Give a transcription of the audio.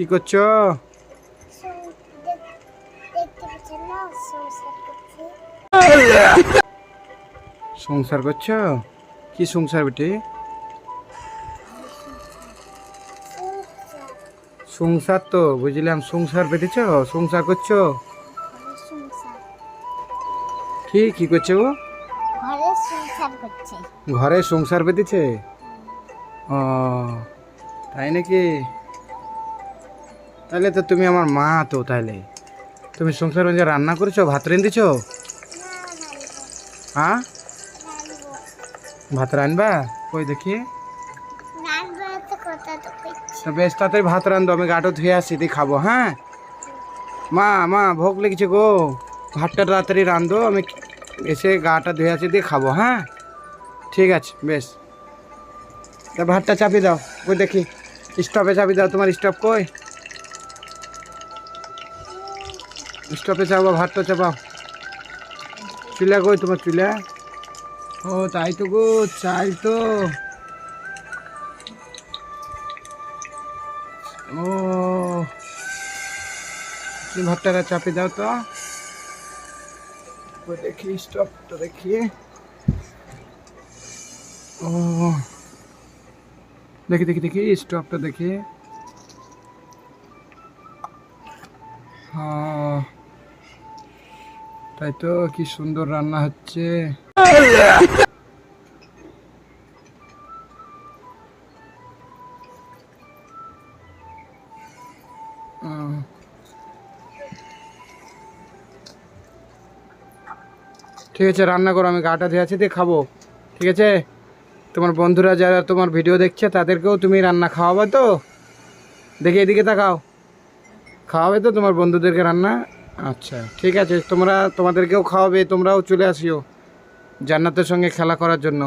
কি করছো? সংসার করছো? কি সংসার বেটি? সংসার তো বুঝলাম, সংসার বেঁধেছ, সংসার করছো? কি কি করছো? ঘরে সংসার বেঁধেছে? ও তাই নাকি? তাহলে তো তুমি আমার মা তো, তাহলে তুমি সংসার মধ্যে রান্না করেছো, ভাত রেঁধেছো? হ্যাঁ, ভাত রানবা? কই দেখি। তো বেশ, তাড়াতাড়ি ভাত রান্ধো, আমি গাটো ধুয়ে আসি, দিয়ে খাবো। হ্যাঁ মা, মা ভোগ লেগেছে গো, ভাতটা তাড়াতাড়ি রান্ধো, আমি এসে গাটা ধুয়ে আসি, দিয়ে খাবো। হ্যাঁ ঠিক আছে, বেশ। তা ভাতটা চাপিয়ে দাও, কই দেখি, স্টোভে চাপিয়ে দাও। তোমার স্টোভ কই? স্টোভে চাপাও, ভাতটা চাপাও। চুলা কই তোমার, চুলা? ও তাই তো গো, চাই তো। ও তুমি ভাতটা চাপিয়ে দাও তো, ওই দেখি স্টোভটা দেখি। ও দেখি দেখি দেখি স্টোভটা দেখি। হ্যাঁ তাই তো, কি সুন্দর রান্না হচ্ছে। ঠিক আছে, রান্না করো, আমি গাটা ধুয়ে আছি, দিয়ে খাবো। ঠিক আছে, তোমার বন্ধুরা যারা তোমার ভিডিও দেখছে তাদেরকেও তুমি রান্না খাওয়াবে তো? দেখি এদিকে তাকাও, খাওয়াবে তো তোমার বন্ধুদেরকে রান্না? আচ্ছা ঠিক আছে, তোমাদেরকেও খাওয়াবে, তোমরাও চলে আসিও জান্নাতের সঙ্গে খেলা করার জন্য।